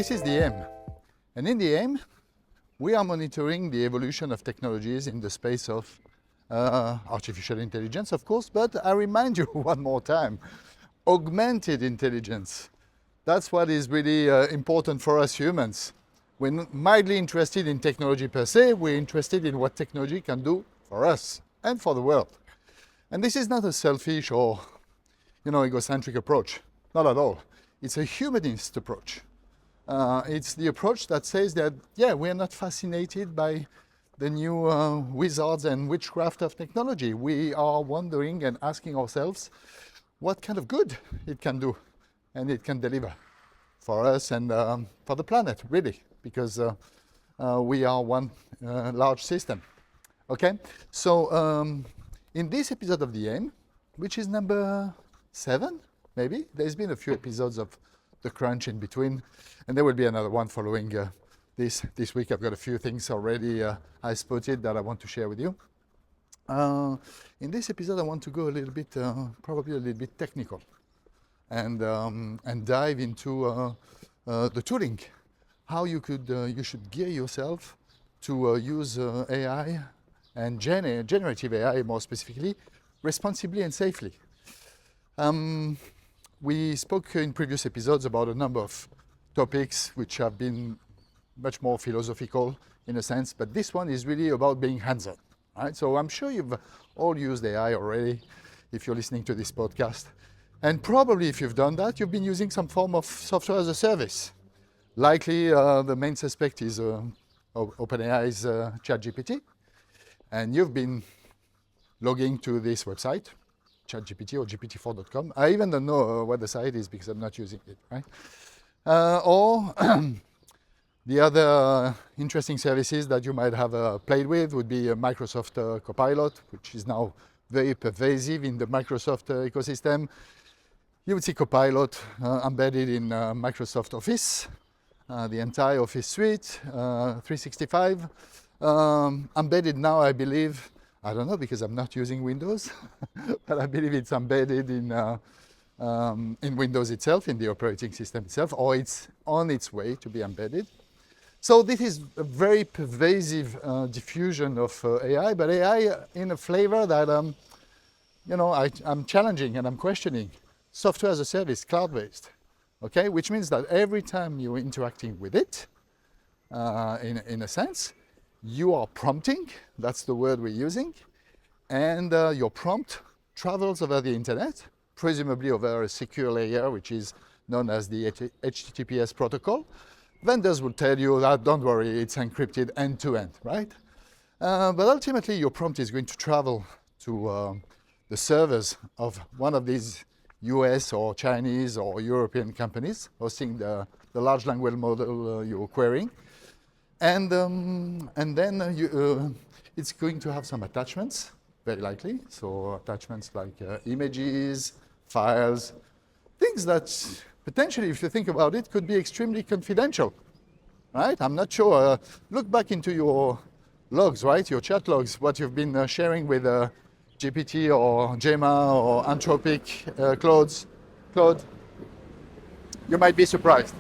this is the aim. And in the aim, we are monitoring the evolution of technologies in the space of artificial intelligence, of course, but I remind you one more time, augmented intelligence. That's what is really important for us humans. We're not mildly interested in technology per se, we're interested in what technology can do for us and for the world. And this is not a selfish or, egocentric approach. Not at all. It's a humanist approach. It's the approach that says that, we're not fascinated by the new wizards and witchcraft of technology. We are wondering and asking ourselves what kind of good it can do and it can deliver for us and for the planet, really, because we are one large system. Okay, so in this episode of The Aim, which is number 7, maybe, there's been a few episodes of The Crunch in between, and there will be another one following this week. I've got a few things already I spotted that I want to share with you. In this episode, I want to go a little bit, probably a little bit technical, and dive into the tooling, how you should gear yourself to use AI and generative AI more specifically, responsibly and safely. We spoke in previous episodes about a number of topics which have been much more philosophical in a sense, but this one is really about being hands-on. Right? So I'm sure you've all used AI already if you're listening to this podcast. And probably if you've done that, you've been using some form of software as a service. Likely the main suspect is OpenAI's ChatGPT. And you've been logging to this website, ChatGPT or GPT4.com. I even don't know what the site is because I'm not using it, right? Or the other interesting services that you might have played with would be Microsoft Copilot, which is now very pervasive in the Microsoft ecosystem. You would see Copilot embedded in Microsoft Office, the entire Office suite, 365. Embedded now, I believe, I don't know because I'm not using Windows, but I believe it's embedded in Windows itself, in the operating system itself, or it's on its way to be embedded. So this is a very pervasive diffusion of AI, but AI in a flavor that I'm challenging and I'm questioning. Software as a service, cloud-based, okay? Which means that every time you're interacting with it, in a sense, you are prompting, that's the word we're using, and your prompt travels over the internet, presumably over a secure layer, which is known as the HTTPS protocol. Vendors will tell you that, don't worry, it's encrypted end-to-end, right? But ultimately, your prompt is going to travel to the servers of one of these US or Chinese or European companies hosting the large language model you're querying. And then it's going to have some attachments, very likely. So attachments like images, files, things that potentially, if you think about it, could be extremely confidential, right? I'm not sure. Look back into your logs, right? Your chat logs, what you've been sharing with GPT or Gemma or Anthropic, Claude. You might be surprised.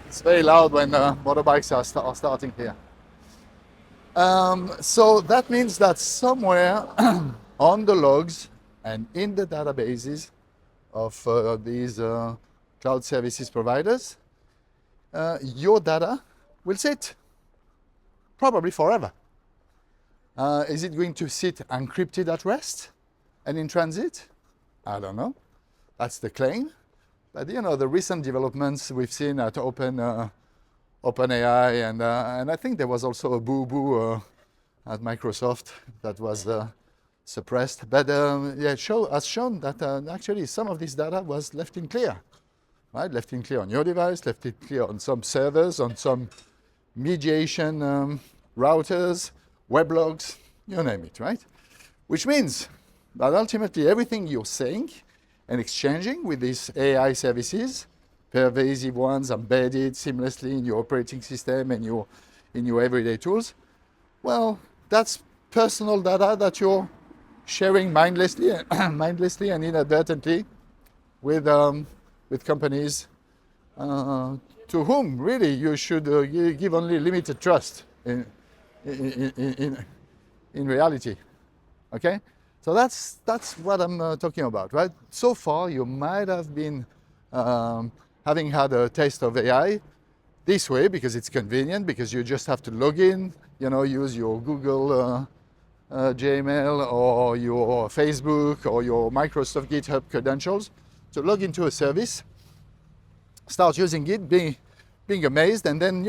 It's very loud when motorbikes are starting here. So that means that somewhere on the logs and in the databases of these cloud services providers, your data will sit, probably forever. Is it going to sit encrypted at rest and in transit? I don't know. That's the claim. But the recent developments we've seen at OpenAI, and I think there was also a boo-boo at Microsoft that was suppressed. But has shown that actually some of this data was left in clear, right? Left in clear on your device, left in clear on some servers, on some mediation routers, weblogs, you name it, right? Which means that ultimately everything you're saying and exchanging with these AI services, pervasive ones embedded seamlessly in your operating system and in your everyday tools, well, that's personal data that you're sharing mindlessly and inadvertently with companies to whom really you should give only limited trust in reality. Okay, so that's what I'm talking about, right? So far, you might have been having had a taste of AI this way because it's convenient, because you just have to log in, use your Google Gmail or your Facebook or your Microsoft GitHub credentials to log into a service, start using it, being amazed, and then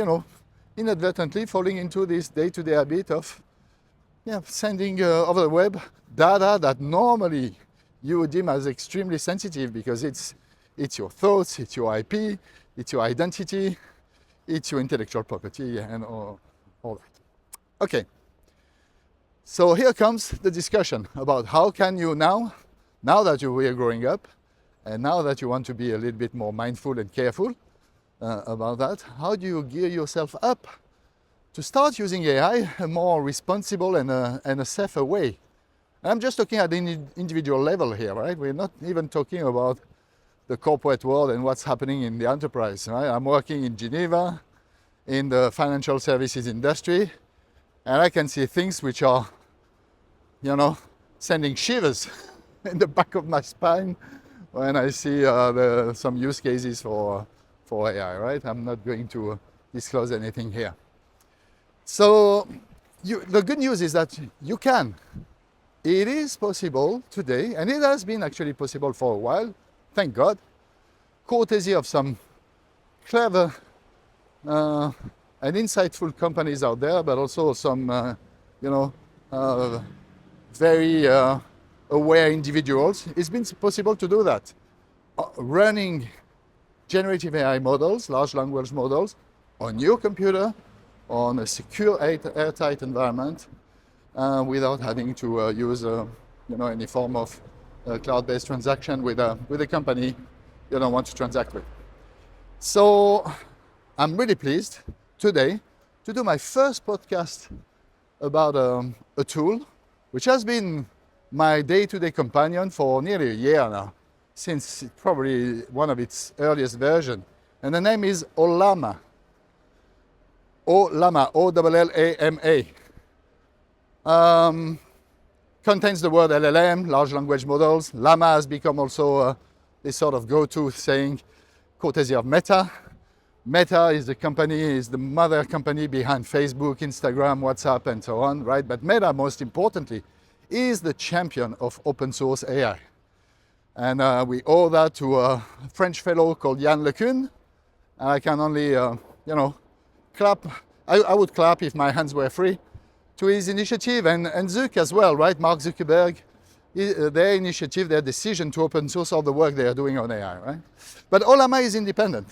inadvertently falling into this day-to-day habit of sending over the web data that normally you would deem as extremely sensitive because it's your thoughts, it's your IP, it's your identity, it's your intellectual property, and all that. Okay, so here comes the discussion about how can you now that you are growing up, and now that you want to be a little bit more mindful and careful about that, how do you gear yourself up to start using AI a more responsible and a safer way? And I'm just talking at the individual level here, right? We're not even talking about the corporate world and what's happening in the enterprise, right? I'm working in Geneva in the financial services industry, and I can see things which are, sending shivers in the back of my spine when I see some use cases for AI, right? I'm not going to disclose anything here. So the good news is that you can. It is possible today, and it has been actually possible for a while, thank God, courtesy of some clever and insightful companies out there, but also some, very aware individuals. It's been possible to do that. Running generative AI models, large language models, on your computer, on a secure airtight environment, without having to use any form of cloud-based transaction with a company you don't want to transact with. So I'm really pleased today to do my first podcast about a tool which has been my day-to-day companion for nearly a year now, since probably one of its earliest versions. And the name is Ollama. Ollama, O-L-L-A-M-A. Contains the word LLM, large language models. Llama has become also this sort of go-to saying, courtesy of Meta. Meta is the mother company behind Facebook, Instagram, WhatsApp, and so on, right? But Meta, most importantly, is the champion of open source AI. And we owe that to a French fellow called Yann LeCun. I can only, clap. I would clap if my hands were free to his initiative, and Zuck as well, right? Mark Zuckerberg, their initiative, their decision to open source all the work they are doing on AI, right? But Ollama is independent.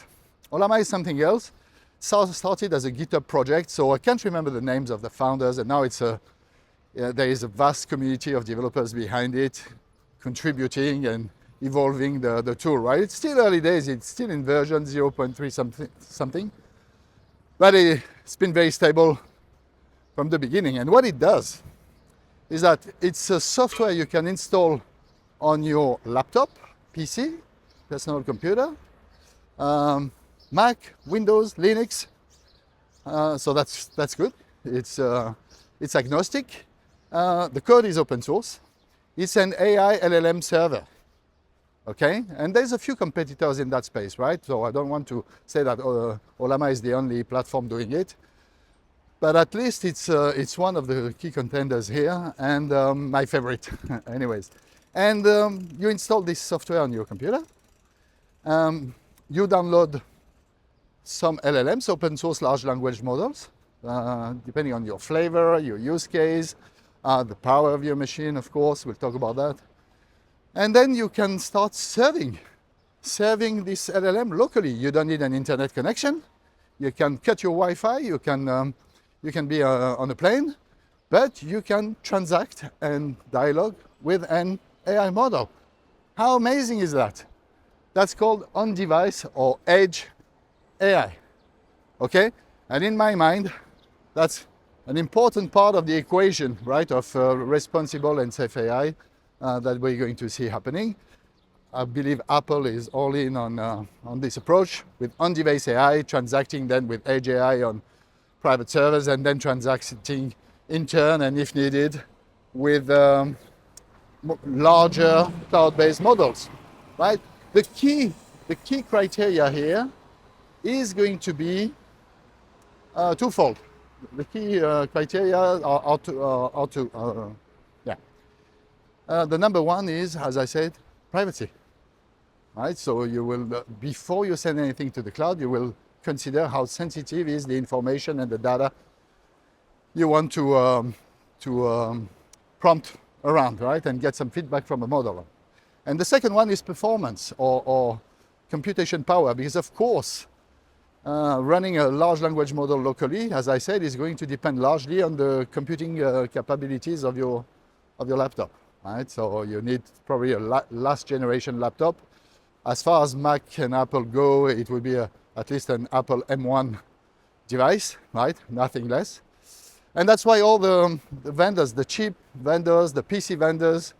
Ollama is something else. Started as a GitHub project, so I can't remember the names of the founders, and now there is a vast community of developers behind it, contributing and evolving the tool, right? It's still early days, it's still in version 0.3 something, but it's been very stable from the beginning. And what it does is that it's a software you can install on your laptop, PC, personal computer, Mac, Windows, Linux. So that's good. It's agnostic. The code is open source. It's an AI LLM server. Okay, and there's a few competitors in that space, right? So I don't want to say that Ollama is the only platform doing it, but at least it's one of the key contenders here, and my favorite, anyways. And you install this software on your computer. You download some LLMs, open source large language models, depending on your flavor, your use case, the power of your machine, of course. We'll talk about that. And then you can start serving this LLM locally. You don't need an internet connection. You can cut your Wi-Fi. You can be on a plane, but you can transact and dialogue with an AI model. How amazing is that? That's called on-device or edge AI. Okay? And in my mind, that's an important part of the equation, right, of responsible and safe AI that we're going to see happening. I believe Apple is all in on this approach with on-device AI, transacting then with edge AI on private servers, and then transacting in turn, and if needed, with larger cloud-based models, right? The key criteria here is going to be twofold. The key criteria are the number one is, as I said, privacy, right? So you will, before you send anything to the cloud, you will consider how sensitive is the information and the data you want to prompt around, right? And get some feedback from a model. And the second one is performance or computation power, because of course, running a large language model locally, as I said, is going to depend largely on the computing capabilities of your laptop, right? So you need probably a last generation laptop. As far as Mac and Apple go, it will be at least an Apple M1 device, right? Nothing less. And that's why all the vendors, the chip vendors, the PC vendors,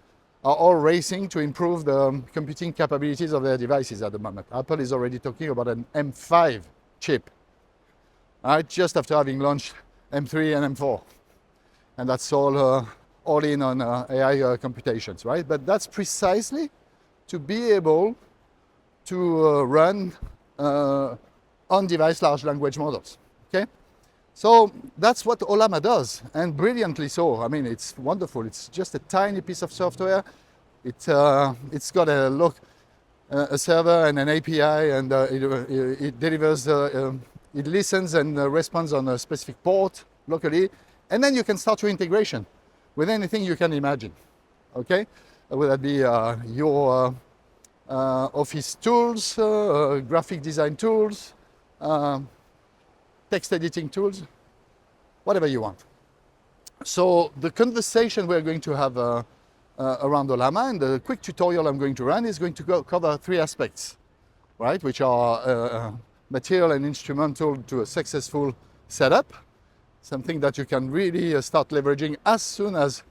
are all racing to improve the computing capabilities of their devices at the moment. Apple is already talking about an M5 chip, right? Just after having launched M3 and M4. And that's all in on AI computations, right? But that's precisely to be able to run on-device large language models, okay? So that's what Ollama does, and brilliantly so. I mean, it's wonderful. It's just a tiny piece of software. It's got a server and an API, and it delivers, it listens and responds on a specific port locally, and then you can start your integration with anything you can imagine, okay? Whether that be your office tools, graphic design tools, text editing tools, whatever you want. So the conversation we're going to have around Ollama and the quick tutorial I'm going to run is going to cover three aspects, right? Which are material and instrumental to a successful setup, something that you can really start leveraging as soon as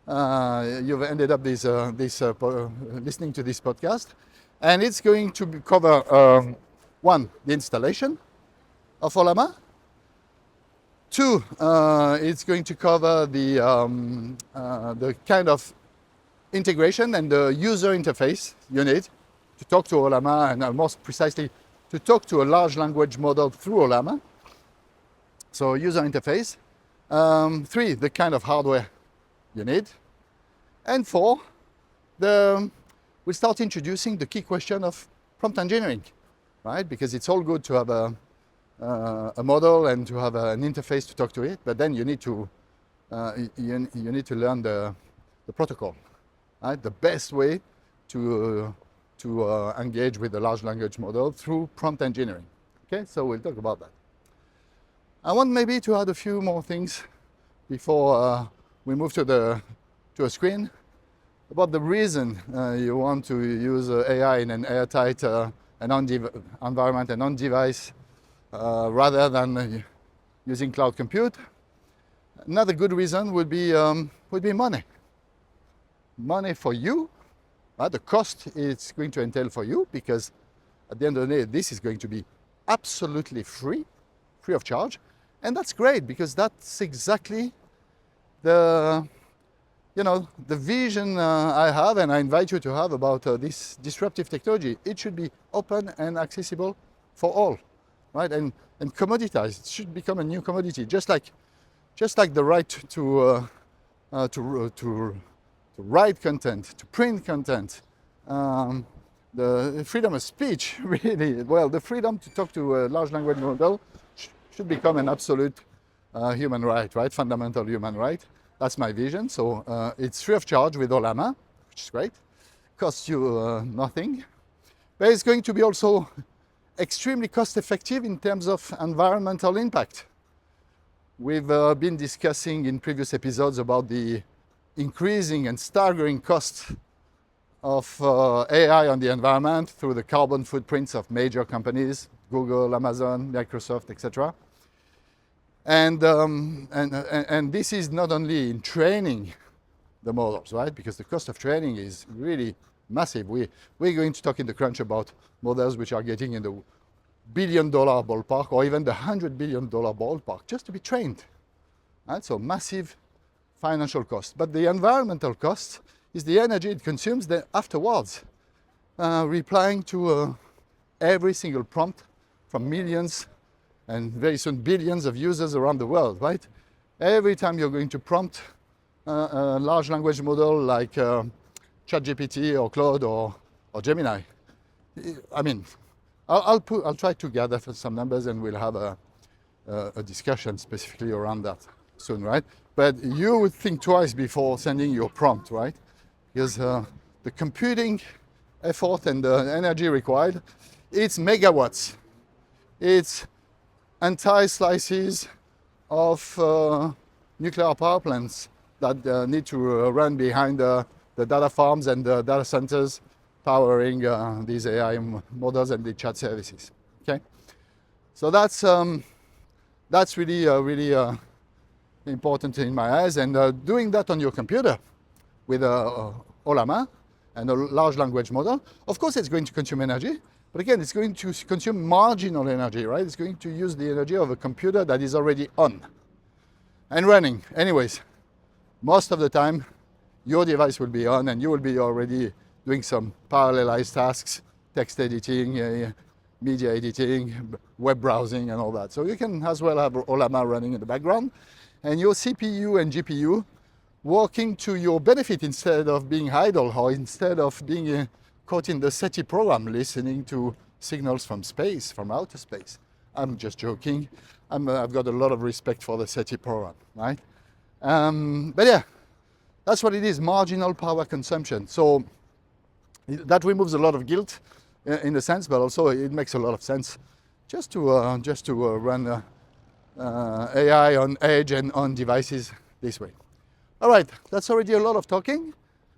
you've ended up listening to this podcast. And it's going to cover, one, the installation of Ollama. Two, it's going to cover the kind of integration and the user interface you need to talk to Ollama, and most precisely to talk to a large language model through Ollama. So user interface. Three, the kind of hardware you need. And four, we'll start introducing the key question of prompt engineering, right? Because it's all good to have a model and to have an interface to talk to it, but then you need to learn the protocol, right? The best way to engage with the large language model through prompt engineering. Okay, so we'll talk about that. I want maybe to add a few more things before we move to a screen about the reason you want to use AI in an airtight environment and on-device rather than using cloud compute. Another good reason would be money. Money for you, the cost it's going to entail for you, because at the end of the day, this is going to be absolutely free of charge. And that's great, because that's exactly the vision I have, and I invite you to have about this disruptive technology. It should be open and accessible for all, right? And commoditized. It should become a new commodity, just like the right to write content, to print content, the freedom of speech, really. Well, the freedom to talk to a large language model should become an absolute human right, fundamental human right. That's my vision. So it's free of charge with Ollama, which is great. Costs you nothing. But it's going to be also extremely cost effective in terms of environmental impact. We've been discussing in previous episodes about the increasing and staggering costs of AI on the environment through the carbon footprints of major companies, Google, Amazon, Microsoft, etc. And this is not only in training the models, right? Because the cost of training is really massive. We're going to talk in the crunch about models which are getting in the $1 billion ballpark or even the $100 billion ballpark just to be trained. Right? So massive financial cost. But the environmental cost is the energy it consumes then afterwards, replying to every single prompt from millions and very soon billions of users around the world, right? Every time you're going to prompt a large language model like ChatGPT or Claude or Gemini, I mean, I'll try to gather some numbers and we'll have a discussion specifically around that soon, right? But you would think twice before sending your prompt, right? Because the computing effort and the energy required, it's megawatts. It's entire slices of nuclear power plants that need to run behind the data farms and the data centers powering these AI models and the chat services. Okay, so that's really important in my eyes. And doing that on your computer with Ollama and a large language model, of course, it's going to consume energy. But again, it's going to consume marginal energy, right? It's going to use the energy of a computer that is already on and running. Anyways, most of the time, your device will be on and you will be already doing some parallelized tasks, text editing, media editing, web browsing, and all that. So you can as well have Ollama running in the background and your CPU and GPU working to your benefit instead of being idle or instead of being caught in the SETI program, listening to signals from space, from outer space. I'm just joking. I've got a lot of respect for the SETI program, right? But yeah, that's what it is, marginal power consumption. So that removes a lot of guilt in a sense, but also it makes a lot of sense just to run AI on edge and on devices this way. All right, that's already a lot of talking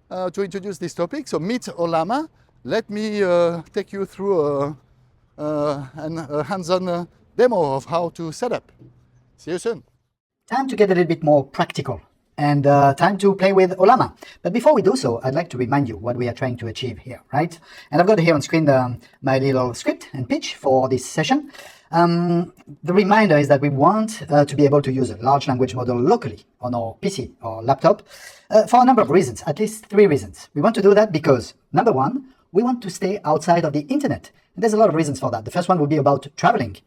to introduce this topic. So meet Ollama. Let me take you through a hands-on demo of how to set up. See you soon. Time to get a little bit more practical and time to play with Ollama. But before we do so, I'd like to remind you what we are trying to achieve here, right? And I've got here on screen my little script and pitch for this session. The reminder is that we want to be able to use a large language model locally on our PC or laptop for a number of reasons, at least 3 reasons. We want to do that because, number 1, we want to stay outside of the internet. And there's a lot of reasons for that. The first one would be about traveling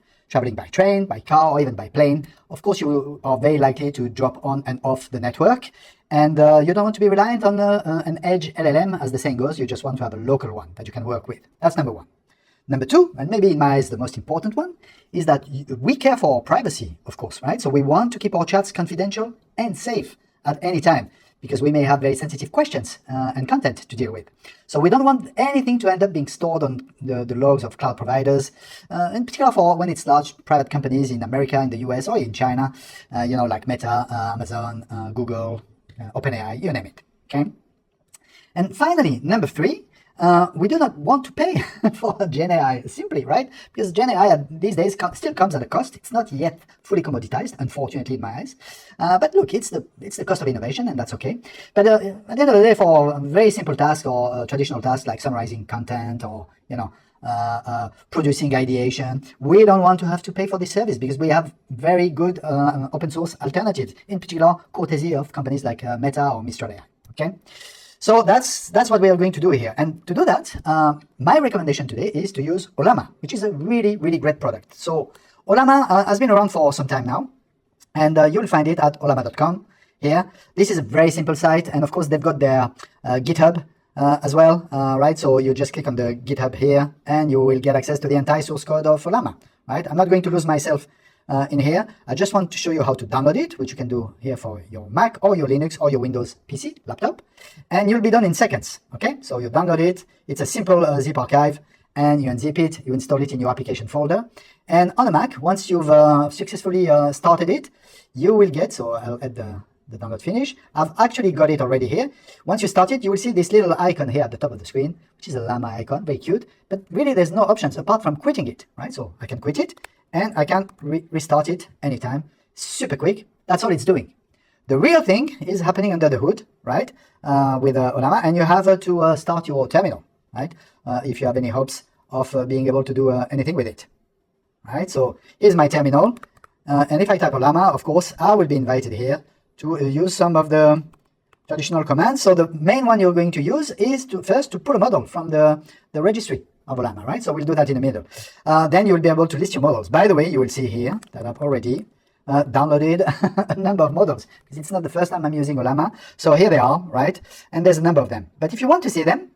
by train, by car, or even by plane. Of course, you are very likely to drop on and off the network. And you don't want to be reliant on an edge LLM, as the saying goes. You just want to have a local one that you can work with. That's number 1. Number 2, and maybe in my eyes the most important one, is that we care for our privacy, of course, right? So we want to keep our chats confidential and safe at any time, because we may have very sensitive questions and content to deal with. So we don't want anything to end up being stored on the logs of cloud providers, in particular for when it's large private companies in America, in the US, or in China, like Meta, Amazon, Google, OpenAI, you name it, okay? And finally, number 3, we do not want to pay for GenAI simply, right? Because GenAI these days still comes at a cost. It's not yet fully commoditized, unfortunately, in my eyes. But look, it's the cost of innovation, and that's okay. But at the end of the day, for a very simple task or traditional tasks like summarizing content or producing ideation, we don't want to have to pay for this service because we have very good open source alternatives, in particular courtesy of companies like Meta or Mistral AI. Okay. So that's what we are going to do here. And to do that, my recommendation today is to use Ollama, which is a really, really great product. So Ollama has been around for some time now, and you'll find it at ollama.com here. This is a very simple site, and of course they've got their GitHub as well, right? So you just click on the GitHub here, and you will get access to the entire source code of Ollama, right? I'm not going to lose myself in here. I just want to show you how to download it, which you can do here for your Mac or your Linux or your Windows PC, laptop, and you'll be done in seconds, okay? So you download it, it's a simple zip archive, and you unzip it, you install it in your application folder, and on a Mac, once you've successfully started it, you will get, so I'll add the download finish. I've actually got it already here. Once you start it, you will see this little icon here at the top of the screen, which is a llama icon, very cute, but really there's no options apart from quitting it, right? So I can quit it, and I can restart it anytime, super quick. That's all it's doing. The real thing is happening under the hood, right, with Ollama, and you have to start your terminal, right, if you have any hopes of being able to do anything with it, right? So here's my terminal, and if I type Ollama, of course, I will be invited here to use some of the traditional commands. So the main one you're going to use is to first to pull a model from the registry of Ollama, right? So we'll do that in a minute. Then you will be able to list your models. By the way, you will see here that I've already downloaded a number of models, because it's not the first time I'm using Ollama. So here they are, right? And there's a number of them. But if you want to see them,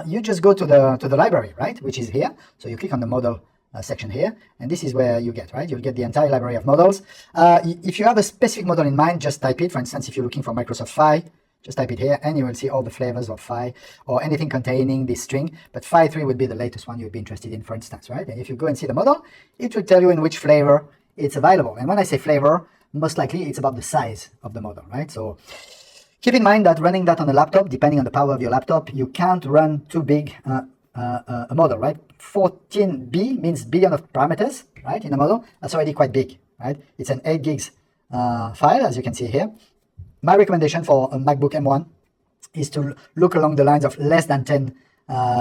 you just go to the library, right? Which is here. So you click on the model section here, and this is where you get, right? You'll get the entire library of models. If you have a specific model in mind, just type it. For instance, if you're looking for Microsoft Phi, just type it here, and you will see all the flavors of Phi or anything containing this string. But Phi 3 would be the latest one you'd be interested in, for instance, right? And if you go and see the model, it will tell you in which flavor it's available. And when I say flavor, most likely it's about the size of the model, right? So keep in mind that running that on a laptop, depending on the power of your laptop, you can't run too big a model, right? 14B means billion of parameters, right? In a model, that's already quite big, right? It's an 8 gigs file, as you can see here. My recommendation for a MacBook M1 is to look along the lines of less than 10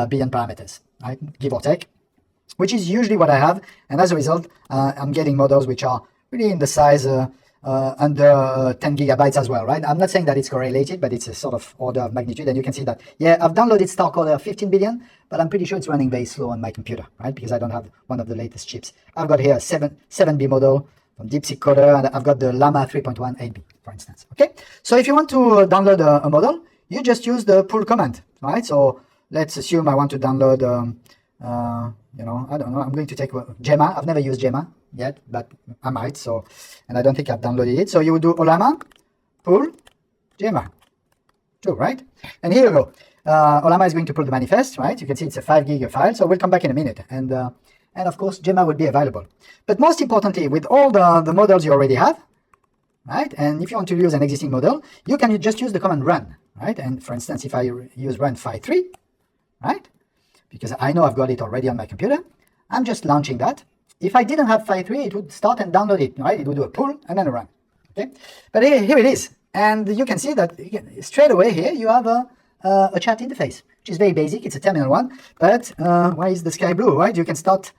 billion parameters, right? Give or take, which is usually what I have. And as a result, I'm getting models which are really in the size under 10 gigabytes as well, right? I'm not saying that it's correlated, but it's a sort of order of magnitude. And you can see that, yeah, I've downloaded StarCoder 15 billion, but I'm pretty sure it's running very slow on my computer, right? Because I don't have one of the latest chips. I've got here a 7B model from DeepSeek Coder, and I've got the Llama 3.1 8B, for instance, okay? So if you want to download a model, you just use the pull command, right? So let's assume I want to download, you know, I don't know, I'm going to take Gemma. I've never used Gemma yet, but I might, so, and I don't think I've downloaded it. So you would do Ollama, pull, Gemma, 2, right? And here you go. Ollama is going to pull the manifest, right? You can see it's a 5 gig file, so we'll come back in a minute. And of course, Gemma will be available. But most importantly, with all the models you already have, right? And if you want to use an existing model, you can just use the command run, right? And for instance, if I use run Phi 3, right? Because I know I've got it already on my computer, I'm just launching that. If I didn't have Phi 3, it would start and download it, right? It would do a pull and then a run, okay? But here it is. And you can see that straight away here, you have a chat interface, which is very basic. It's a terminal one, but why is the sky blue, right? You can start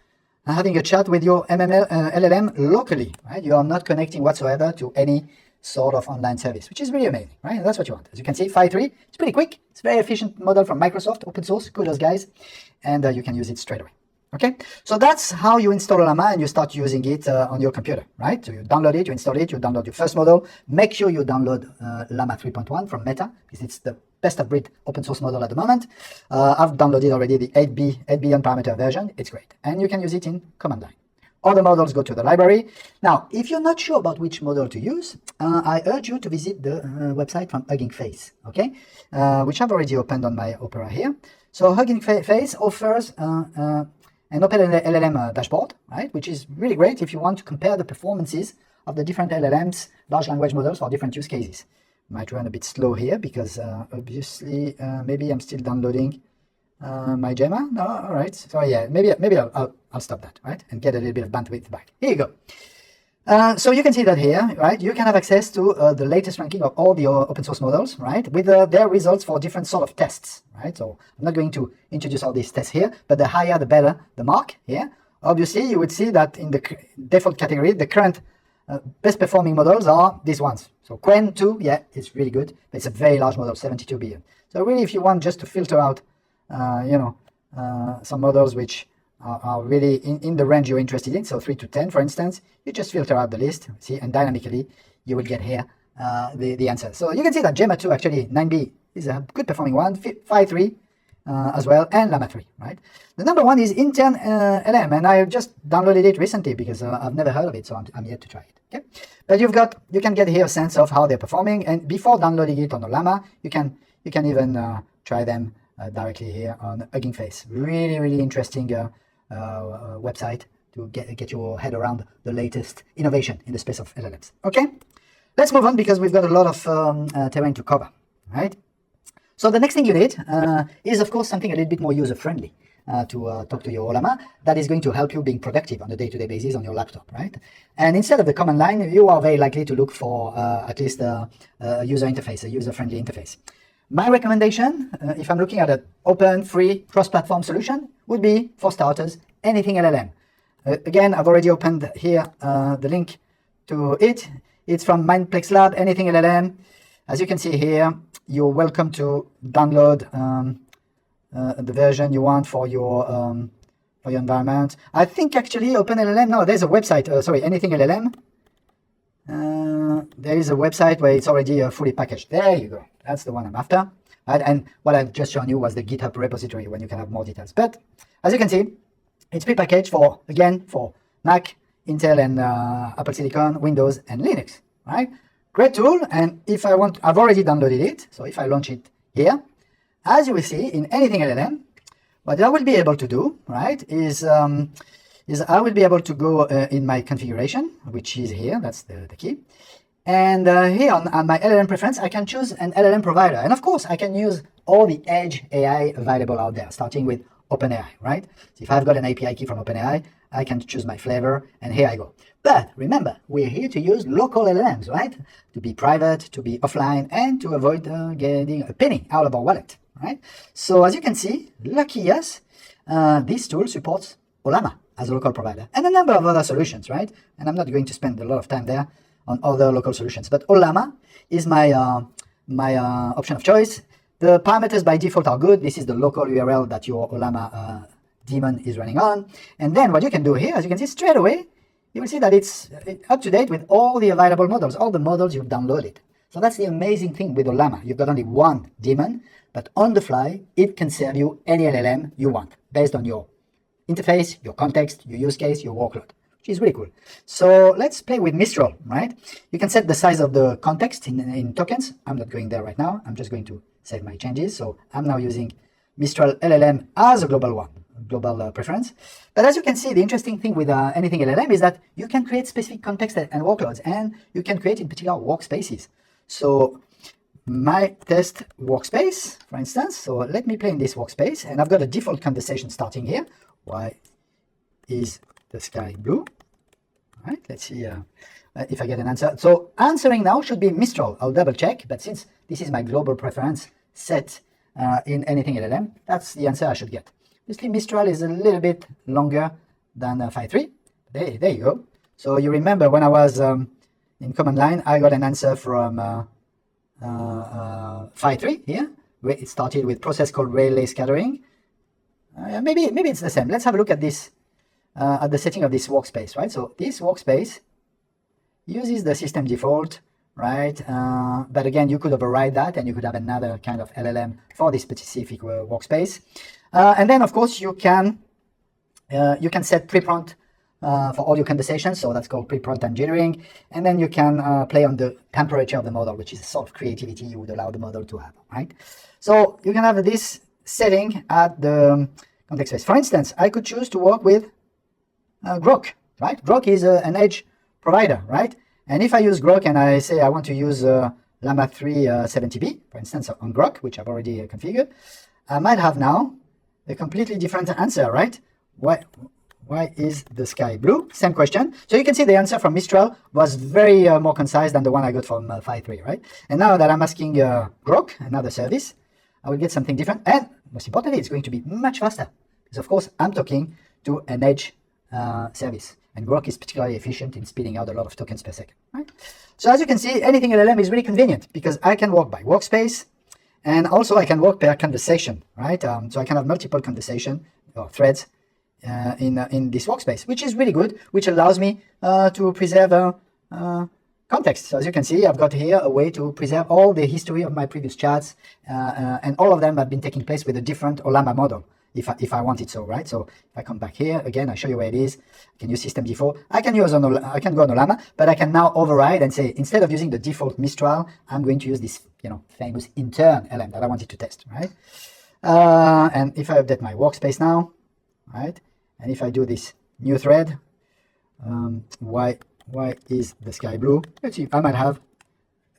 having a chat with your LLM locally, right? You are not connecting whatsoever to any sort of online service, which is really amazing, right? And that's what you want. As you can see, Phi 3, it's pretty quick. It's a very efficient model from Microsoft, open source, kudos guys, and you can use it straight away. Okay, so that's how you install Ollama and you start using it on your computer, right? So you download it, you install it, you download your first model. Make sure you download Llama 3.1 from Meta, because it's the best of breed open source model at the moment. I've downloaded already the 8 billion parameter version. It's great. And you can use it in command line. All the models go to the library. Now, if you're not sure about which model to use, I urge you to visit the website from Hugging Face, okay? Which I've already opened on my Opera here. So Hugging Face offers an OpenLLM dashboard, right? Which is really great if you want to compare the performances of the different LLMs, large language models for different use cases. Might run a bit slow here because obviously maybe I'm still downloading my Gemma. No, all right. So yeah, maybe I'll stop that, right? And get a little bit of bandwidth back. Here you go. So you can see that here, right? You can have access to the latest ranking of all the open source models, right? With their results for different sort of tests, right? So I'm not going to introduce all these tests here, but the higher, the better the mark here. Obviously, you would see that in the default category, the current best performing models are these ones. So Qwen 2, yeah, it's really good, but it's a very large model, 72 billion. So really, if you want just to filter out, some models which are really in the range you're interested in, so 3 to 10, for instance, you just filter out the list, see, and dynamically you will get here the answer. So you can see that Gemma 2, actually, 9B, is a good performing one, Phi 3 as well, and Llama 3, right? The number one is Intern LM, and I just downloaded it recently because I've never heard of it, so I'm yet to try it. Okay, but you can get here a sense of how they're performing, and before downloading it on Ollama, you can even try them directly here on Hugging Face. Really interesting website to get your head around the latest innovation in the space of LLMs. Okay, let's move on because we've got a lot of terrain to cover, right? So the next thing you need is, of course, something a little bit more user-friendly. to talk to your Ollama that is going to help you being productive on a day-to-day basis on your laptop, right? And instead of the command line, you are very likely to look for at least a user interface, a user-friendly interface. My recommendation, if I'm looking at an open, free, cross-platform solution, would be, for starters, anything LLM. Again, I've already opened here the link to it. It's from Mindplex Lab, anything LLM. As you can see here, you're welcome to download the version you want for your environment. I think actually OpenLLM, no, there's a website, sorry, anything LLM. There is a website where it's already fully packaged. There you go. That's the one I'm after. Right? And what I've just shown you was the GitHub repository when you can have more details. But as you can see, it's pre-packaged for, again, for Mac, Intel and Apple Silicon, Windows and Linux, right? Great tool. And if I want, I've already downloaded it. So if I launch it here, as you will see in anything LLM, what I will be able to do, right, is I will be able to go in my configuration, which is here, that's the key. And here on my LLM preference, I can choose an LLM provider. And of course, I can use all the edge AI available out there, starting with OpenAI, right? So if I've got an API key from OpenAI, I can choose my flavor, and here I go. But remember, we're here to use local LLMs, right? To be private, to be offline, and to avoid getting a penny out of our wallet, right? So as you can see, lucky us, this tool supports Ollama as a local provider, and a number of other solutions, right? And I'm not going to spend a lot of time there on other local solutions, but Ollama is my option of choice. The parameters by default are good. This is the local URL that your Ollama daemon is running on. And then what you can do here, as you can see straight away, you will see that it's up to date with all the available models, all the models you've downloaded. So that's the amazing thing with Ollama. You've got only one daemon, but on the fly, it can serve you any LLM you want based on your interface, your context, your use case, your workload, which is really cool. So let's play with Mistral, right? You can set the size of the context in tokens. I'm not going there right now. I'm just going to save my changes. So I'm now using Mistral LLM as a global one, global preference. But as you can see, the interesting thing with anything LLM is that you can create specific context and workloads, and you can create in particular workspaces. So my test workspace, for instance, so let me play in this workspace, and I've got a default conversation starting here. Why is the sky blue? All right, let's see if I get an answer. So answering now should be Mistral. I'll double check, but since this is my global preference set in anything LLM, that's the answer I should get. Obviously, Mistral is a little bit longer than 5.3. There you go. So you remember when I was in command line, I got an answer from 5.3 here, where it started with process called relay scattering. Maybe it's the same. Let's have a look at this, at the setting of this workspace, right? So this workspace uses the system default, right? But again, you could override that, and you could have another kind of LLM for this specific workspace. And then, of course, you can set pre-prompt for all your conversations, so that's called pre-prompt engineering. And then you can play on the temperature of the model, which is a sort of creativity you would allow the model to have, right? So you can have this setting at the context space. For instance, I could choose to work with Grok, right? Grok is an edge provider, right? And if I use Grok and I say I want to use Llama 3 70B, for instance, on Grok, which I've already configured, I might have now a completely different answer, right? Why is the sky blue? Same question. So you can see the answer from Mistral was very more concise than the one I got from 5.3, right? And now that I'm asking Grok, another service, I will get something different. And most importantly, it's going to be much faster. Because of course, I'm talking to an edge service. And Grok is particularly efficient in speeding out a lot of tokens per second, right? So as you can see, anything LLM is really convenient because I can work by workspace, and also I can work per conversation, right? So I can have multiple conversation or threads in this workspace, which is really good, which allows me to preserve context. So as you can see, I've got here a way to preserve all the history of my previous chats, and all of them have been taking place with a different Ollama model, if I want it so, right? So if I come back here, again, I show you where it is. I can use system default. I can go on Ollama, but I can now override and say, instead of using the default Mistral, I'm going to use this, famous intern LM that I wanted to test, right? And if I update my workspace now, right? And if I do this new thread, why is the sky blue? Let's see, I might have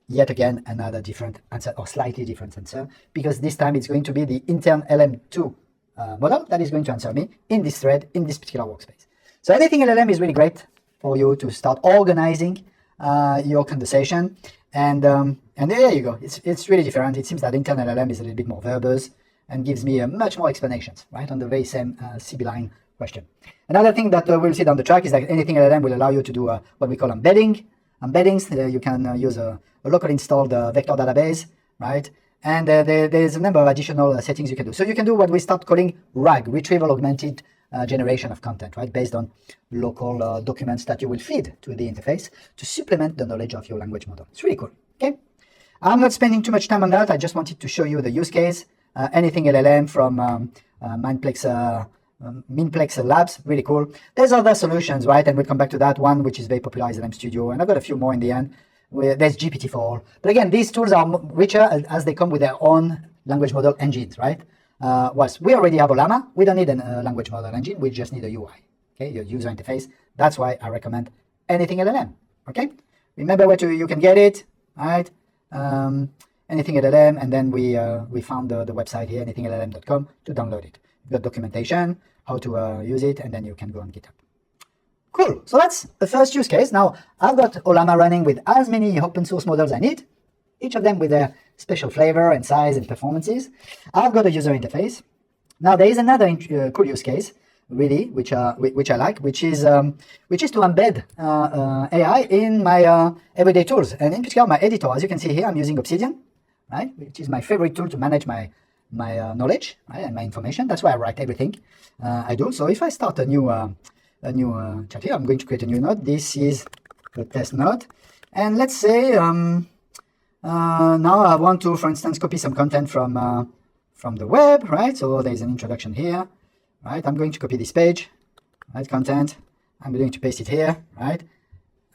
yet again another different answer, or slightly different answer, because this time it's going to be the intern LM2 model that is going to answer me in this thread, in this particular workspace. So anything LLM is really great for you to start organizing your conversation. And there you go. It's really different. It seems that internal LLM is a little bit more verbose and gives me much more explanations, right, on the very same CB-line question. Another thing that we'll see down the track is that anything LLM will allow you to do what we call embeddings. You can use a local installed vector database, right? And there's a number of additional settings you can do. So you can do what we start calling RAG, retrieval augmented generation of content, right, based on local documents that you will feed to the interface to supplement the knowledge of your language model. It's really cool. Okay, I'm not spending too much time on that. I just wanted to show you the use case. Anything LLM from Minplex Labs, really cool. There's other solutions, right? And we'll come back to that one, which is very popular, is LM Studio. And I've got a few more in the end. There's GPT-4. But again, these tools are richer as they come with their own language model engines, right? Whilst we already have Ollama, we don't need a language model engine. We just need a UI, okay, your user interface. That's why I recommend anything LLM, okay? Remember where you can get it, right? Anything LLM, and then we found the website here, anythingllm.com, to download it. You've got documentation, how to use it, and then you can go on GitHub. Cool. So that's the first use case. Now, I've got Ollama running with as many open source models I need, each of them with their special flavor and size and performances. I've got a user interface. Now, there is another cool use case, really, which I like, which is to embed AI in my everyday tools, and in particular my editor. As you can see here, I'm using Obsidian, right, which is my favorite tool to manage my knowledge, right, and my information. That's why I write everything I do. So if I start a new chat here, I'm going to create a new node. This is the test node, and let's say now I want to, for instance, copy some content from the web, right? So there's an introduction here, right? I'm going to copy this page, right? Content. I'm going to paste it here, right?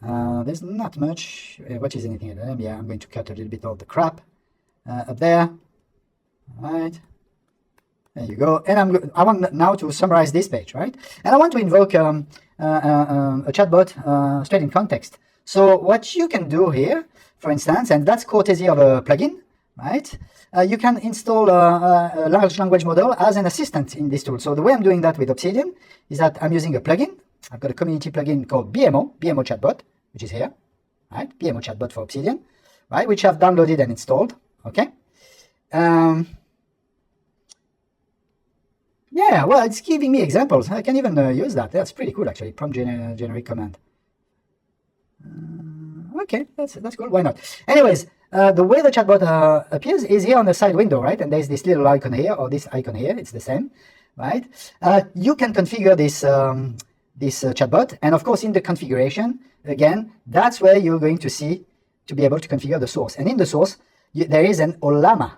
There's not much. What is anything? Yeah, I'm going to cut a little bit of the crap up there. Right, there you go. And I want now to summarize this page, right? And I want to invoke a chatbot straight in context. So what you can do here, for instance, and that's courtesy of a plugin, right? You can install a large language model as an assistant in this tool. So the way I'm doing that with Obsidian is that I'm using a plugin. I've got a community plugin called BMO Chatbot, which is here, right? BMO Chatbot for Obsidian, right? Which I've downloaded and installed, okay? Yeah, well, it's giving me examples. I can even use that. That's pretty cool, actually. Prompt generic command. Okay, that's cool. Why not? Anyways, the way the chatbot appears is here on the side window, right? And there's this little icon here, or this icon here. It's the same, right? You can configure this chatbot, and of course, in the configuration, again, that's where you're going to see to be able to configure the source. And in the source, there is an Ollama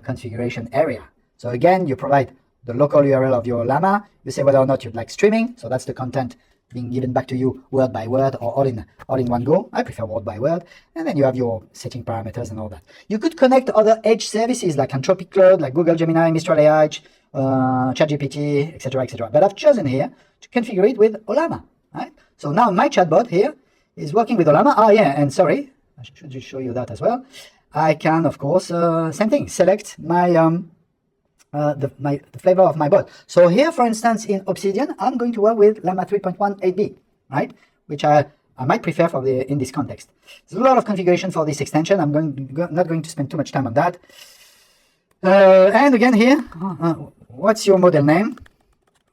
configuration area. So again, you provide the local URL of your Ollama. You say whether or not you'd like streaming. So that's the content being given back to you word by word or all in one go. I prefer word by word. And then you have your setting parameters and all that. You could connect other edge services like Anthropic Cloud, like Google Gemini, Mistral AI, ChatGPT, etc., etc. But I've chosen here to configure it with Ollama. Right? So now my chatbot here is working with Ollama. Oh yeah, and sorry, I should just show you that as well. I can, of course, same thing, select my the flavor of my bot. So here, for instance, in Obsidian, I'm going to work with Llama 3.1 8B, right? Which I might prefer for in this context. There's a lot of configuration for this extension. I'm not going to spend too much time on that. And again here, what's your model name?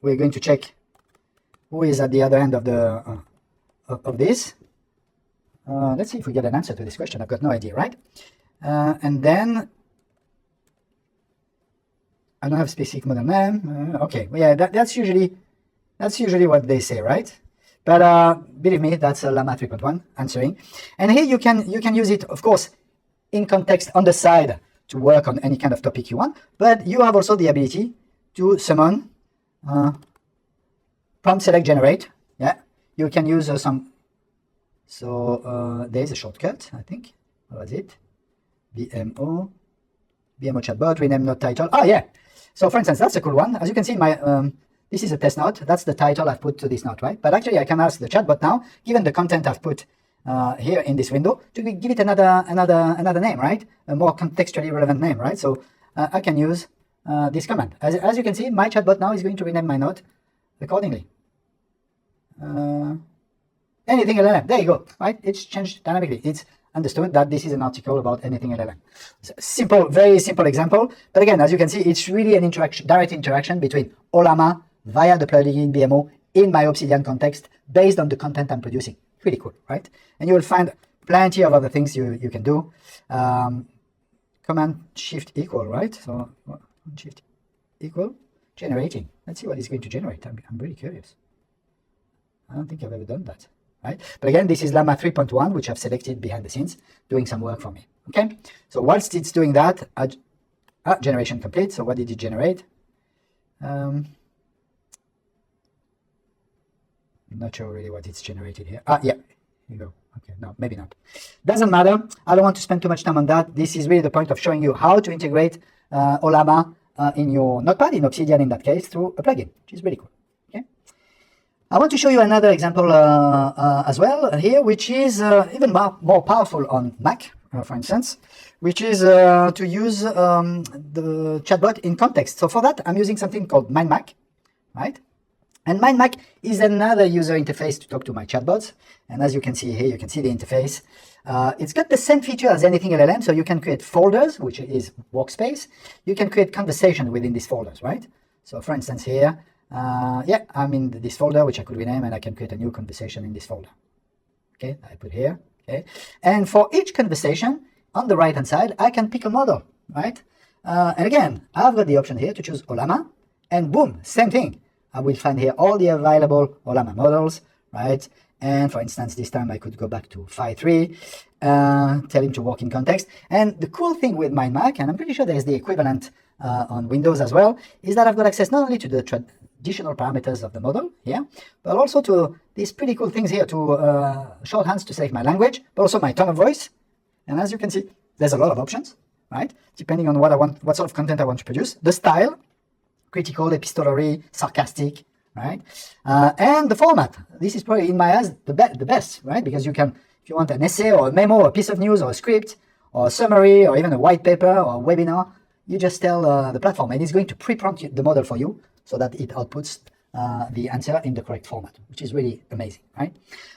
We're going to check who is at the other end of the of this. Let's see if we get an answer to this question. I've got no idea, right? And then I don't have a specific model name. Okay, yeah, that's usually what they say, right? But believe me, that's a Llama 3.1 answering. And here you can use it, of course, in context on the side to work on any kind of topic you want. But you have also the ability to summon, prompt select generate. Yeah, you can use some. So there's a shortcut, I think. What was it? BMO chatbot, rename node title. Oh yeah. So for instance, that's a cool one. As you can see, this is a test node. That's the title I've put to this node, right? But actually, I can ask the chatbot now, given the content I've put here in this window, to give it another name, right? A more contextually relevant name, right? So I can use this command. As you can see, my chatbot now is going to rename my note accordingly. Anything LLM, there you go, right? It's changed dynamically. It's understood that this is an article about anything LLM. Simple, very simple example. But again, as you can see, it's really an direct interaction between Ollama via the plugin BMO in my Obsidian context based on the content I'm producing. Really cool, right? And you will find plenty of other things you can do. Command Shift equal, right? So Shift equal generating. Let's see what it's going to generate. I'm really curious. I don't think I've ever done that, right? But again, this is Llama 3.1, which I've selected behind the scenes, doing some work for me. Okay. So whilst it's doing that, generation complete. So what did it generate? I'm not sure really what it's generated here. Yeah, here you go. Okay, no, maybe not. Doesn't matter. I don't want to spend too much time on that. This is really the point of showing you how to integrate Ollama in your Notepad, in Obsidian in that case, through a plugin, which is really cool. Okay. I want to show you another example as well here, which is even more powerful on Mac, for instance, which is to use the chatbot in context. So for that, I'm using something called MindMac, right? And MindMac is another user interface to talk to my chatbots. And as you can see here, you can see the interface. It's got the same feature as anything LLM, so you can create folders, which is workspace. You can create conversation within these folders, right? So for instance here, yeah, I'm in this folder, which I could rename, and I can create a new conversation in this folder. Okay, I put here, okay. And for each conversation, on the right-hand side, I can pick a model, right? And again, I've got the option here to choose Ollama, and boom, same thing. I will find here all the available Ollama models, right? And for instance, this time I could go back to Phi 3, tell him to work in context. And the cool thing with MindMac, and I'm pretty sure there's the equivalent on Windows as well, is that I've got access not only to the traditional parameters of the model here, but also to these pretty cool things here, to shorthands to select my language, but also my tone of voice. And as you can see, there's a lot of options, right? Depending on what I want, what sort of content I want to produce. The style, critical, epistolary, sarcastic, right? And the format. This is probably, in my eyes, the best, right? Because you can, if you want an essay or a memo or a piece of news or a script or a summary or even a white paper or a webinar, you just tell the platform and it's going to pre-prompt the model for you so that it outputs the answer in the correct format, which is really amazing, right?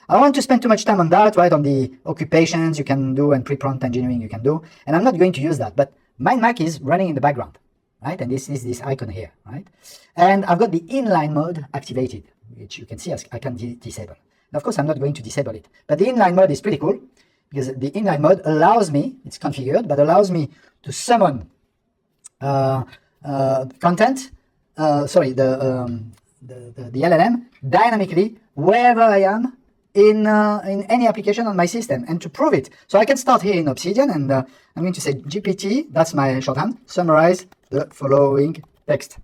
I don't want to spend too much time on that, right? On the occupations you can do and pre-prompt engineering you can do. And I'm not going to use that, but MindMac is running in the background. Right? And this is this icon here, right? And I've got the inline mode activated, which you can see as I can disable. And of course, I'm not going to disable it. But the inline mode is pretty cool because the inline mode allows me, it's configured, but allows me to summon content, the LLM dynamically wherever I am in any application on my system, and to prove it. So I can start here in Obsidian, and I'm going to say GPT, that's my shorthand, summarize the following text.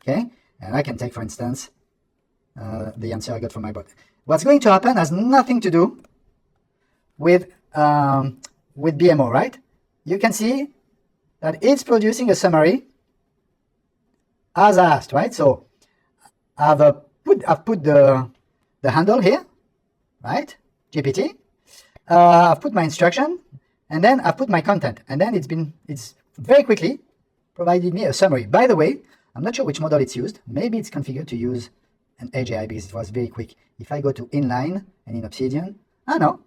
Okay, and I can take, for instance, the answer I got from my bot. What's going to happen has nothing to do with BMO, right? You can see that it's producing a summary as I asked, right? So I've put the handle here, right? GPT. I've put my instruction, and then I've put my content, and then it's very quickly provided me a summary. By the way, I'm not sure which model it's used. Maybe it's configured to use an AGI because it was very quick. If I go to inline and in Obsidian, no,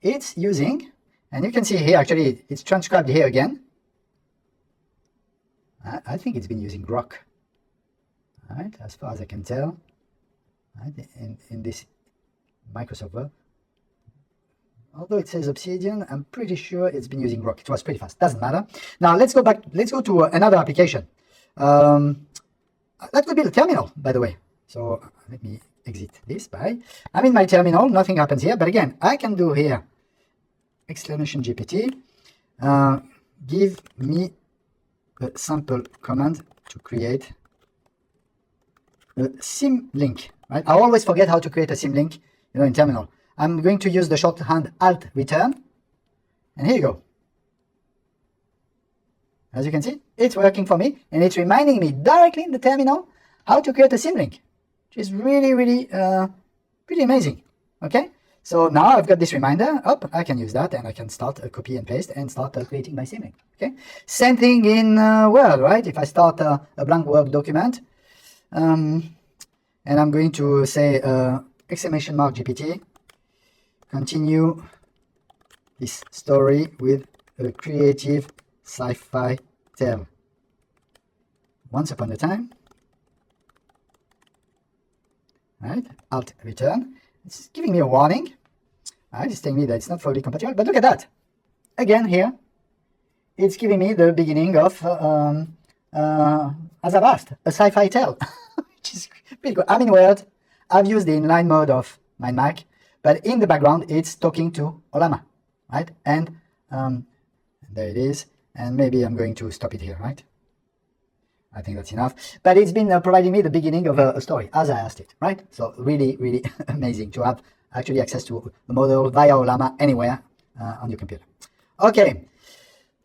it's using, and you can see here, actually, it's transcribed here again. I think it's been using Grok, right, as far as I can tell, right, in this Microsoft Word. Although it says Obsidian, I'm pretty sure it's been using Grok. It was pretty fast. Doesn't matter. Now let's go back. Let's go to another application. That could be the terminal, by the way. So let me exit this. Bye. I'm in my terminal. Nothing happens here. But again, I can do here exclamation GPT. Give me a sample command to create a sim link. Right? I always forget how to create a sim link, in terminal. I'm going to use the shorthand alt return, and here you go. As you can see, it's working for me, and it's reminding me directly in the terminal how to create a sim link, which is really, really pretty amazing. Okay, So now I've got this reminder up. I can use that and I can start a copy and paste and start creating my symlink. Okay. Same thing in Word, right? If I start a blank Word document, and I'm going to say exclamation mark GPT, continue this story with a creative sci-fi tale. Once upon a time, right? Alt return. It's giving me a warning. Right? It's telling me that it's not fully compatible. But look at that. Again, here, it's giving me the beginning of, as I've asked, a sci-fi tale, which is pretty good. I'm in Word. I've used the inline mode of my Mac, but in the background, it's talking to Ollama, right? And there it is. And maybe I'm going to stop it here, right? I think that's enough. But it's been providing me the beginning of a story as I asked it, right? So really, really amazing to have actually access to the model via Ollama anywhere on your computer. Okay,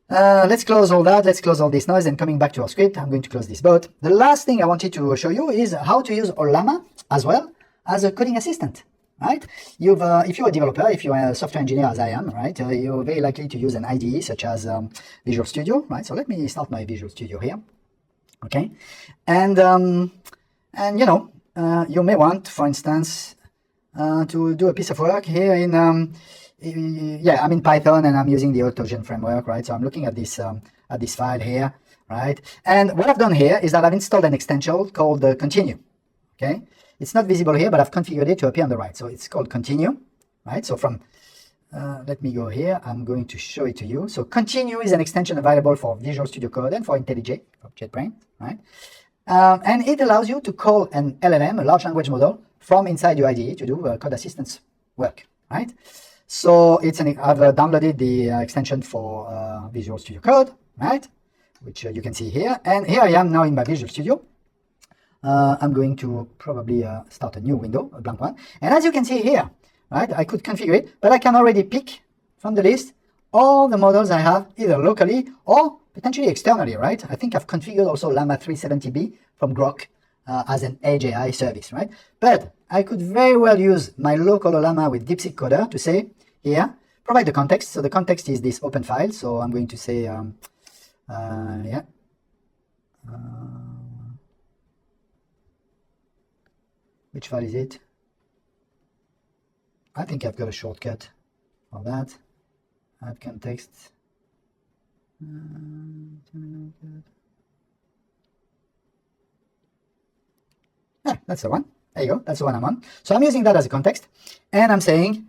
let's close all that. Let's close all this noise. And coming back to our script, I'm going to close this boat. The last thing I wanted to show you is how to use Ollama as well as a coding assistant. Right? If you're a developer, if you're a software engineer as I am, right, you're very likely to use an IDE such as Visual Studio, right? So let me start my Visual Studio here. Okay, and you know, you may want, for instance, to do a piece of work here in yeah, I'm in Python and I'm using the Autogen framework, right? So I'm looking at this file here, right? And what I've done here is that I've installed an extension called continue. Okay, it's not visible here, but I've configured it to appear on the right. So it's called continue, right? So from let me go here. I'm going to show it to you. So continue is an extension available for Visual Studio Code and for IntelliJ, for JetBrains, right? And it allows you to call an LLM, a large language model, from inside your IDE to do code assistance work, right? So I've downloaded the extension for Visual Studio Code, right? Which you can see here. And here I am now in my Visual Studio. I'm going to probably start a new window, a blank one. And as you can see here, right, I could configure it, but I can already pick from the list all the models I have either locally or potentially externally, right? I think I've configured also Llama 370B from Grok as an Edge AI service, right? But I could very well use my local Ollama with DeepSeek Coder to say here, provide the context. So the context is this open file. So I'm going to say, yeah. Which file is it? I think I've got a shortcut for that. Add context. Yeah, that's the one. There you go. That's the one I'm on. So I'm using that as a context. And I'm saying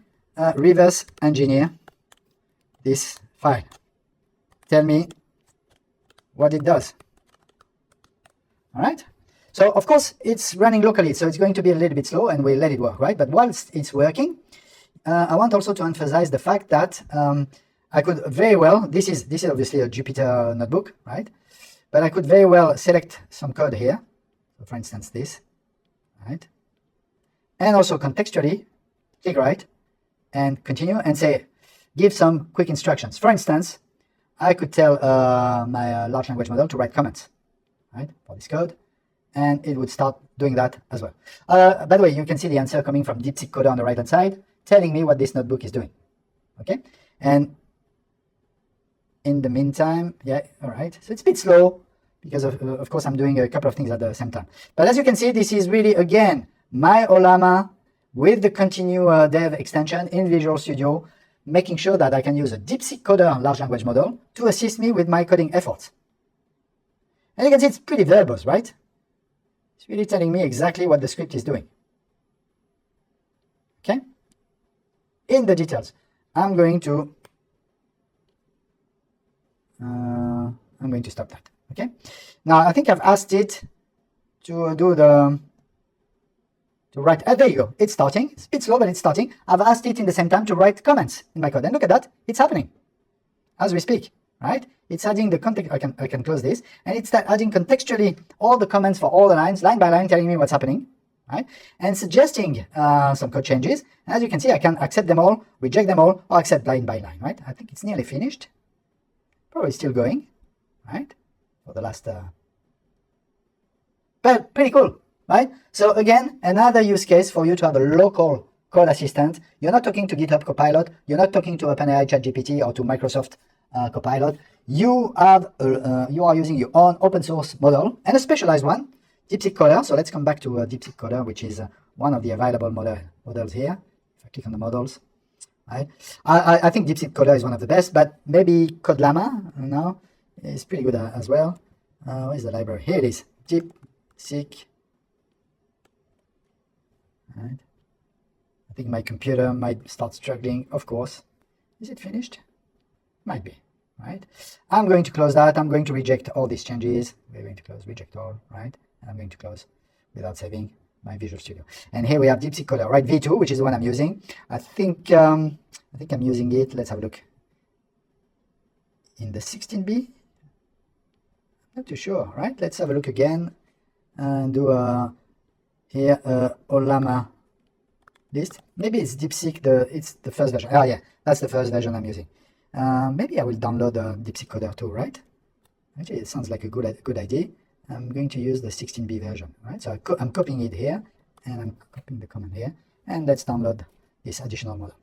reverse engineer this file. Tell me what it does. All right. So, of course, it's running locally, so it's going to be a little bit slow, and we'll let it work, right? But whilst it's working, I want also to emphasize the fact that I could very well, this is obviously a Jupyter notebook, right? But I could very well select some code here, so for instance, this, right? And also contextually, click right, and continue, and say, give some quick instructions. For instance, I could tell my large language model to write comments, right, for this code. And it would start doing that as well. By the way, you can see the answer coming from DeepSeek Coder on the right-hand side, telling me what this notebook is doing. Okay, and in the meantime, yeah, all right. So it's a bit slow because of course I'm doing a couple of things at the same time. But as you can see, this is really again my Ollama with the continue dev extension in Visual Studio, making sure that I can use a DeepSeek Coder large language model to assist me with my coding efforts. And you can see it's pretty verbose, right? It's really telling me exactly what the script is doing. Okay? In the details, I'm going to stop that. Okay? Now I think I've asked it to do to write. There you go. It's starting. It's a bit slow, but it's starting. I've asked it in the same time to write comments in my code. And look at that. It's happening as we speak. Right? It's adding the context. I can close this, and it's adding contextually all the comments for all the lines, line by line, telling me what's happening, right? And suggesting some code changes. And as you can see, I can accept them all, reject them all, or accept line by line, right? I think it's nearly finished. Probably still going, right? For the last, but pretty cool, right? So again, another use case for you to have a local code assistant. You're not talking to GitHub Copilot. You're not talking to OpenAI ChatGPT or to Microsoft Copilot. You are using your own open source model and a specialized one, DeepSeek Coder. So let's come back to DeepSeek Coder, which is one of the available models here. If I click on the models, right? I think DeepSeek Coder is one of the best, but maybe Ollama now is pretty good as well. Where's the library? Here it is, DeepSeek. Right. I think my computer might start struggling, of course. Is it finished? Might be, right? I'm going to close that. I'm going to reject all these changes. We're going to close reject all, right? And I'm going to close without saving my Visual Studio. And here we have DeepSeek Coder, right? V2, which is the one I'm using. I think I'm using it. Let's have a look. In the 16B? Not too sure, right? Let's have a look again and do here Ollama list. Maybe it's DeepSeek. It's the first version. Oh yeah, that's the first version I'm using. Maybe I will download DeepSeek Coder too, right? Actually, it sounds like a good idea. I'm going to use the 16B version, right? So I'm copying it here, and I'm copying the command here, and let's download this additional model.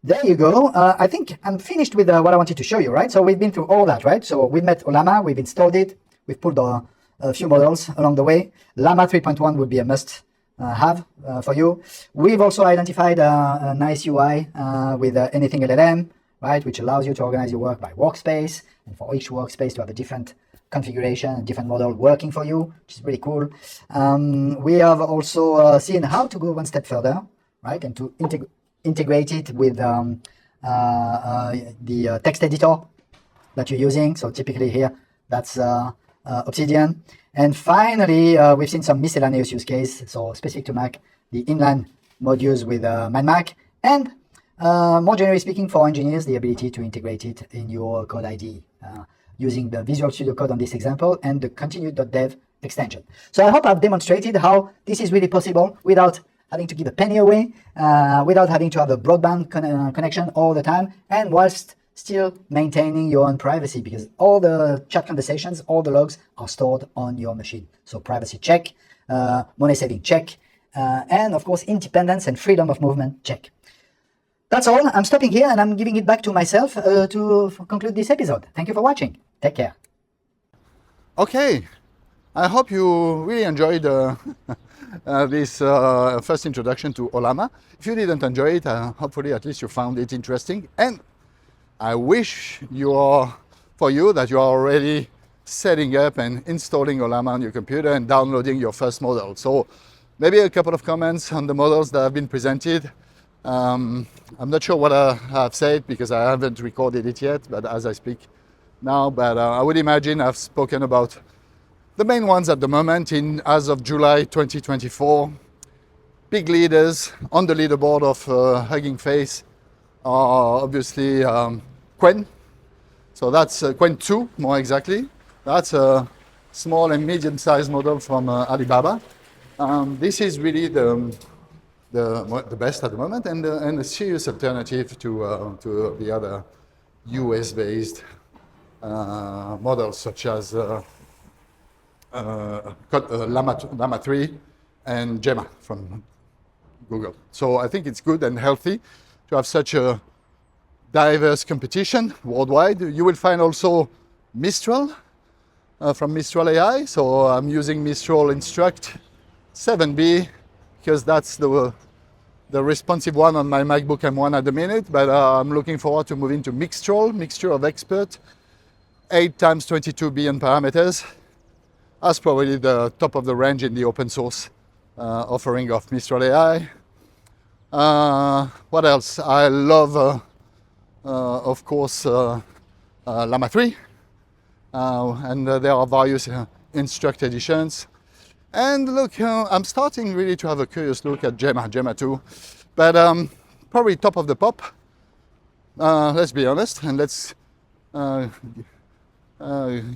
There you go. I think I'm finished with what I wanted to show you, right? So we've been through all that, right? So we met Ollama, we've installed it, we've pulled a few models along the way. Llama 3.1 would be a must have for you. We've also identified a nice UI with anything LLM, right, which allows you to organize your work by workspace, and for each workspace to have a different configuration, a different model working for you, which is really cool. We have also seen how to go one step further, right, and to integrate it with the text editor that you're using. So typically here, that's Obsidian. And finally, we've seen some miscellaneous use case, so specific to Mac, the inline modules with MindMac, and more generally speaking, for engineers, the ability to integrate it in your code IDE using the Visual Studio Code on this example and the continue.dev extension. So I hope I've demonstrated how this is really possible without having to give a penny away, without having to have a broadband connection all the time, and whilst still maintaining your own privacy, because all the chat conversations, all the logs are stored on your machine. So privacy check, money saving check, and of course independence and freedom of movement check. That's all. I'm stopping here and I'm giving it back to myself to conclude this episode. Thank you for watching. Take care. Okay, I hope you really enjoyed this first introduction to Ollama. If you didn't enjoy it, hopefully at least you found it interesting. And I wish that you are already setting up and installing Ollama on your computer and downloading your first model. So maybe a couple of comments on the models that have been presented. I'm not sure what I have said because I haven't recorded it yet, but as I speak now, but I would imagine I've spoken about the main ones at the moment as of July 2024. Big leaders on the leaderboard of Hugging Face are obviously Qwen. So that's Qwen 2, more exactly. That's a small and medium-sized model from Alibaba. This is really the best at the moment, and a serious alternative to the other US-based models such as Llama 3 and Gemma from Google. So I think it's good and healthy to have such a diverse competition worldwide. You will find also Mistral from Mistral AI. So I'm using Mistral Instruct 7B because that's the responsive one on my MacBook M1 at the minute, but I'm looking forward to moving to Mixtral, Mixture of Expert, 8 times 22 billion parameters. That's probably the top of the range in the open source offering of Mistral AI. What else? I love, of course, Llama 3, and there are various Instruct editions. And look, I'm starting really to have a curious look at Gemma 2, but probably top of the pop, let's be honest, and let's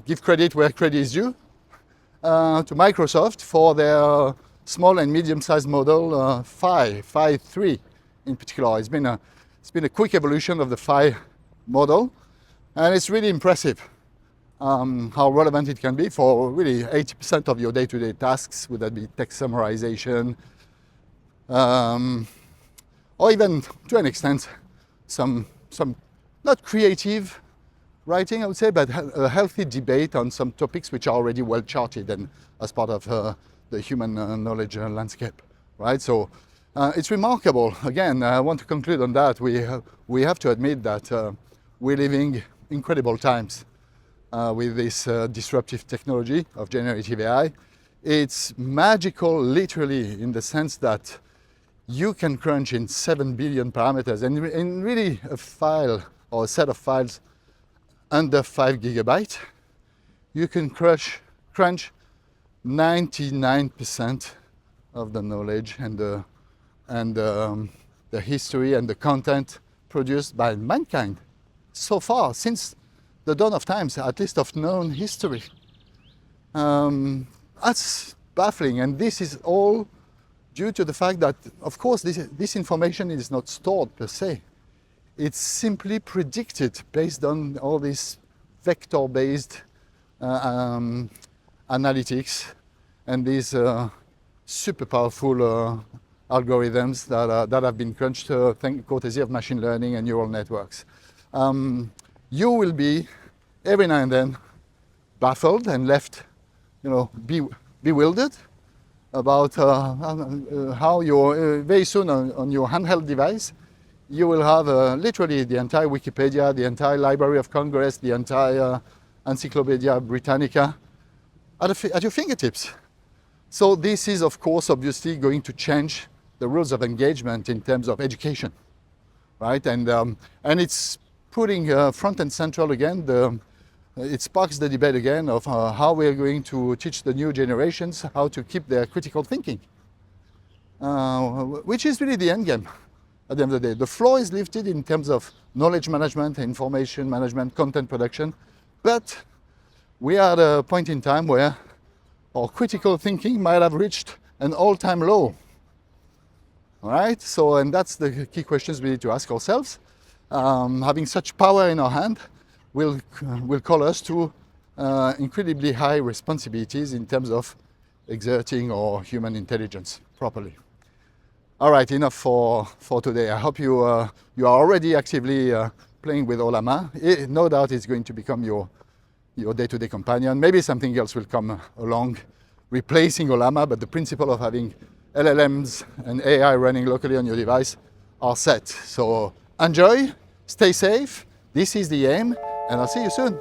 give credit where credit is due to Microsoft for their small and medium-sized model 5.3 in particular. It's been a quick evolution of the 5 model, and it's really impressive. How relevant it can be for really 80% of your day-to-day tasks, would that be text summarization, or even to an extent some not creative writing, I would say, but a healthy debate on some topics which are already well charted and as part of the human knowledge landscape, right? So it's remarkable. Again, I want to conclude on that. We have to admit that we're living incredible times with this disruptive technology of generative AI. It's magical, literally, in the sense that you can crunch in 7 billion parameters, and in really a file or a set of files under 5 gigabytes, you can crunch 99% of the knowledge and the history and the content produced by mankind so far, since the dawn of times, at least of known history. That's baffling, and this is all due to the fact that, of course, this information is not stored per se. It's simply predicted based on all these vector-based analytics and these super powerful algorithms that have been crunched courtesy of machine learning and neural networks. You will be every now and then baffled and left, bewildered about how you're very soon on your handheld device. You will have literally the entire Wikipedia, the entire Library of Congress, the entire Encyclopedia Britannica at your fingertips. So this is, of course, obviously going to change the rules of engagement in terms of education, right? And it's putting front and central again, it sparks the debate again of how we're going to teach the new generations how to keep their critical thinking, which is really the end game. At the end of the day, the floor is lifted in terms of knowledge management, information management, content production, but we are at a point in time where our critical thinking might have reached an all-time low. All right, so, and that's the key questions we need to ask ourselves. Having such power in our hand will call us to incredibly high responsibilities in terms of exerting our human intelligence properly. All right, enough for today. I hope you are already actively playing with Ollama. No doubt it's going to become your day-to-day companion. Maybe something else will come along replacing Ollama, but the principle of having LLMs and AI running locally on your device are set. So enjoy, stay safe. This is the aim, and I'll see you soon.